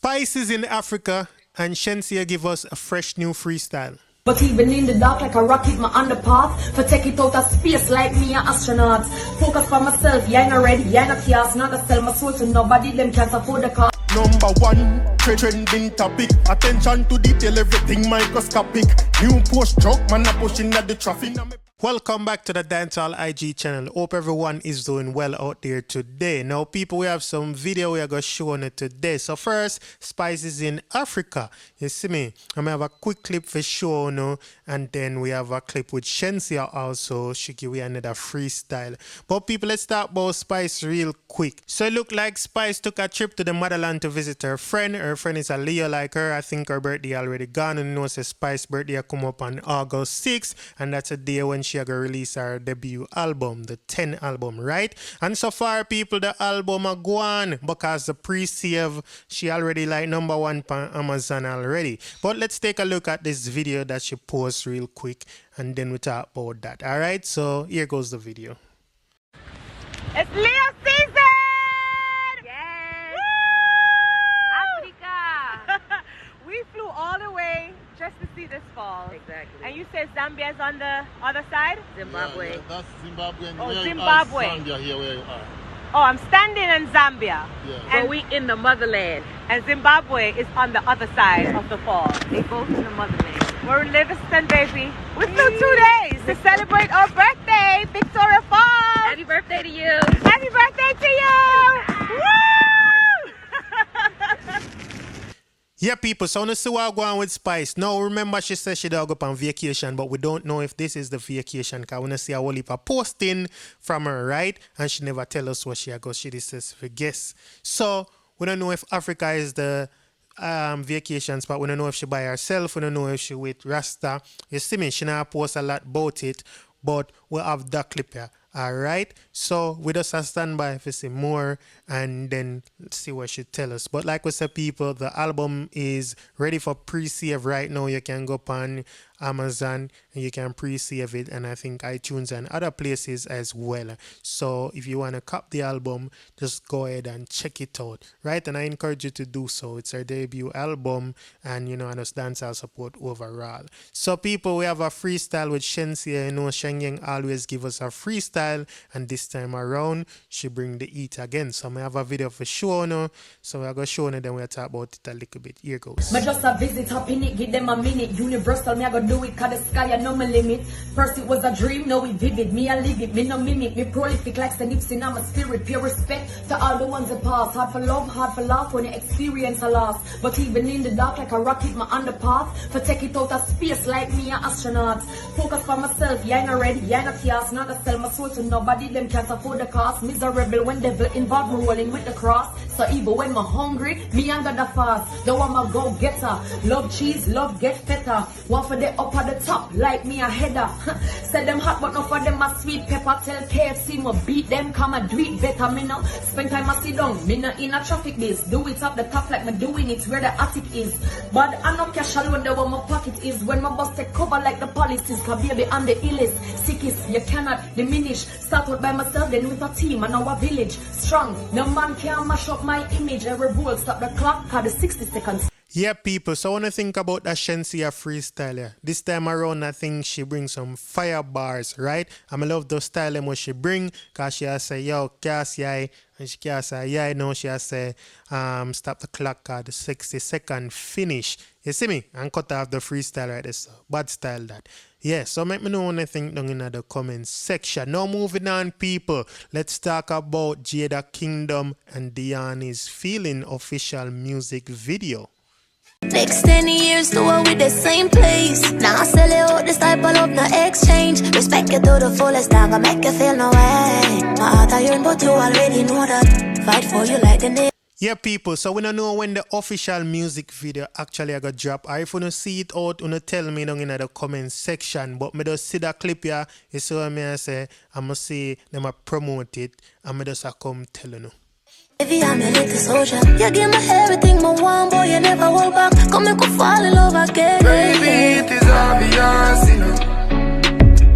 Spices in Africa, and Shenseea give us a fresh new freestyle. But even in the dark like a rocket, my underpath for take it out of space like me an astronaut. Focus for myself, yeah, not ready, yeah, not chaos. Not to sell my soul to nobody, them can't afford the car. Number one, trending topic. Attention to detail, everything microscopic. New post truck, man, a pushing at the traffic. Welcome back to the Dancehall IG channel. Hope everyone is doing well out there today. Now, people, we have some video we are going to show on it today. So first, Spices in Africa. You see me? I'm going to have a quick clip for show now, and then we have a clip with Shenseea also. She give you another freestyle. But people, let's talk about Spice real quick. So it looked like Spice took a trip to the motherland to visit her friend. Her friend is a Leo like her. I think her birthday already gone, and you know, so Spice's birthday come up on August 6th, and that's a day when she gonna release her debut album, the 10 album, right? And so far, people, the album are gone because the pre-save, she already like #1 on Amazon already. But let's take a look at this video that she posts real quick, and then we talk about that. All right, so here goes the video. It's Leo season! Yes! Woo! Africa! We flew all the way just to see this fall. Exactly. And you said Zambia is on the other side? Zimbabwe. Yeah, that's Zimbabwe. Oh, Zimbabwe. Zambia here where you are. Oh, I'm standing in Zambia. Yeah. And But we in the motherland. And Zimbabwe is on the other side of the fall. They both in the motherland. We're in Livingston, baby. We flew 2 days to celebrate our birthday, Victoria Falls. Happy birthday to you. Happy birthday to you! Woo! Yeah, people, so let's see what going on with Spice. Now, remember, she said she don't go up on vacation, but we don't know if this is the vacation because we want to see a whole heap of posting from her, right? And she never tell us what she goes. She just says for guess. So, we don't know if Africa is the vacation spot. We don't know if she by herself. We don't know if she with Rasta. You see me? She not post a lot about it, but we'll have that clip here. All right, so we just stand by if we see more, and then let's see what she tell us. But like we said, people, the album is ready for pre-save right now. You can go up on Amazon and you can pre-save it, and I think iTunes and other places as well. So if you want to cop the album, just go ahead and check it out, right? And I encourage you to do so. It's her debut album, and you know, and us dancehall support overall. So people, we have a freestyle with Shenseea. You know, Shenseea always give us a freestyle, and this time around she bring the heat again. So I have a video for show now, so we're gonna show now, then we'll talk about it a little bit. Here goes. Me just a visit up in it, give them a minute. Universal, me I go do it, cause the sky I know my limit. First it was a dream, now it vivid. Me I live it, me no mimic. Me prolific like the nips in my spirit. Pure respect to all the ones that pass. Hard for love, hard for laugh when you experience a loss. But even in the dark like a rocket, my underpath for take it out of space like me an astronaut. Focus for myself, yeah, not ready, yeah, not chaos. Not to sell my soul to nobody, them can't afford the cost. Miserable when devil involved, me rolling with the cross. So even when I'm hungry, me ain't got the fast. Don't want my go getter. Love cheese, love get feta. One for the up at the top, like me a header. Said them hot, but not for them a sweet pepper. Tell KFC, me beat them, come and do it better. Me now spend time a sit down, me not in a traffic biz. Do it up the top like me doing it where the attic is. But I no cash alone, the one my pocket is. When my boss take cover like the policies, cause baby I'm the illest, sickest. You cannot diminish. Start out by myself, then with a team and our village. Strong, no man can mash up my image. Every rule, stop the clock, cause the 60 seconds. Yeah, people, so I want to think about that Shenseea freestyle here. This time around, I think she brings some fire bars, right? I love the style and what she bring, because she has say, yo, cast yai, and she can't say, yeah, no, she has say, stop the clock at the 60-second finish. You see me? And cut off the freestyle right there, so bad style that. Yeah, so make me know what I think down in the comment section. Now moving on, people, let's talk about Jada Kingdom and Dyani's Feeling official music video. Next 10 years to work with the same place. Now I sell it out this type of love, no exchange. Respect you to the fullest, now I make you feel no way. My heart I yearn, but you already know that. Fight for you like the name. Yeah, people, so we don't know when the official music video actually gonna drop. Or if you don't see it out, you don't tell me down in the comment section. But me just see that clip here, you see what I say, I'm gonna see them promote it, and me just come tell you. Baby, I'm a little soldier. You give me everything, my one boy, you never hold back. Come and go fall in love again. Baby, it is obvious, you know,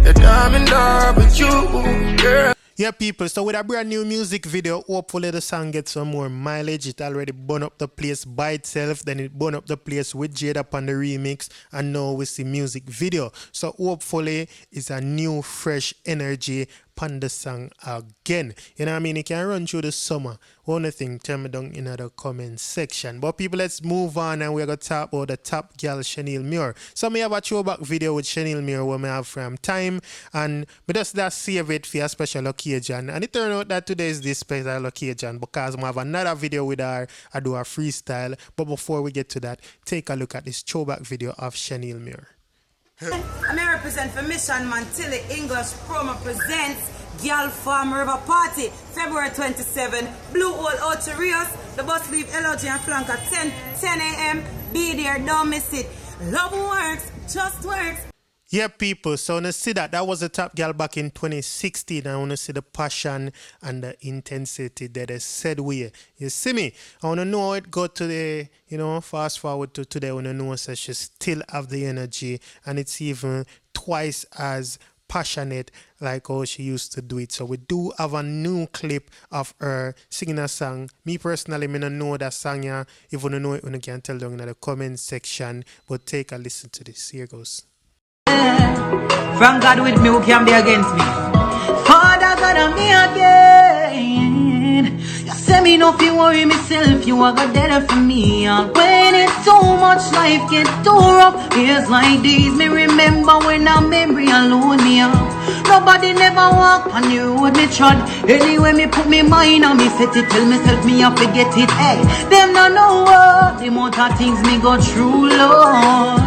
that I'm in love with you, girl. Yeah, people, so with a brand new music video, hopefully the song gets some more mileage. It already burn up the place by itself, then it burn up the place with Jada on the remix, and now we see music video. So hopefully it's a new, fresh energy on the song again. You know what I mean? You can run through the summer. One thing, tell me down in the comment section. But people, let's move on and we're going to talk about the top girl, Shenseea Shaniel. So me have a throwback video with Shenseea Shaniel where me have from time, and me just save it for a special occasion. And it turned out that today is this special occasion because I have another video with her. I do a freestyle. But before we get to that, take a look at this throwback video of Shenseea Shaniel. I may represent for Mission Mantilli English Promo presents Girl Farm River Party, February 27, Blue Hole Ocho Rios. The bus leave LOG and flank at 10 a.m. Be there, don't miss it. Love works, just works. Yeah, people, so I want to see that was the top girl back in 2016. I want to see the passion and the intensity that they said we. You see me? I want to know how it got today, fast forward to today. I want to know that she still have the energy and it's even twice as passionate like how she used to do it. So we do have a new clip of her singing a song. Me personally, I don't know that song. Yeah. If you don't know it, you can tell down in the comment section. But take a listen to this. Here goes. From God with me, who can be against me? Father God and me again. You say me no fi worry myself, you are God there for me. And when it's too much, life get too rough. Years like these, me remember when a memory alone me up. Nobody never walk on the road me trod. Anyway, me put me mind on me set it, tell myself me I forget it. Hey, them no know what the amount of things me go through, Lord.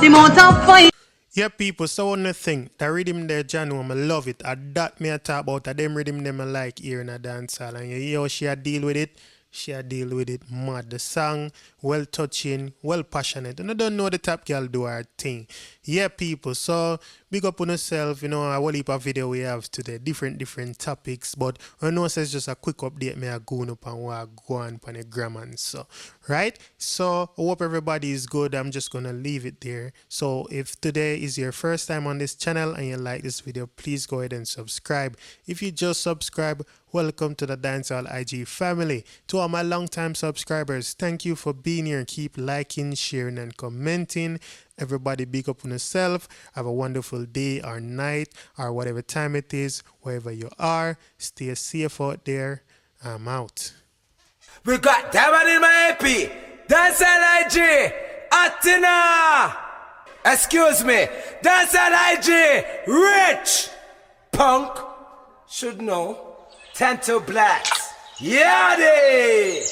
The amount of fight. Yeah, people, so one thing, the rhythm there, Janu, I love it. That me I talk about, them rhythm them I like here in a dancehall. And you hear how she a deal with it? She a deal with it mad. The song, well touching, well passionate. And I don't know the top girl do her thing. Yeah, people, so big up on yourself, a whole heap of video we have today, different topics, but I know it's just a quick update, me I go up and what I go on the gram and so, right? So, I hope everybody is good. I'm just gonna leave it there. So, if today is your first time on this channel and you like this video, please go ahead and subscribe. If you just subscribe, welcome to the Dancehall IG family. To all my long-time subscribers, thank you for being here. Keep liking, sharing, and commenting. Everybody big up on yourself. Have a wonderful day or night or whatever time it is, wherever you are. Stay safe out there. I'm out. We got that one in my AP. Dancehall IG. Atina. Excuse me. Dancehall IG. Rich. Punk. Should know. 10 to blacks. Yeah, they.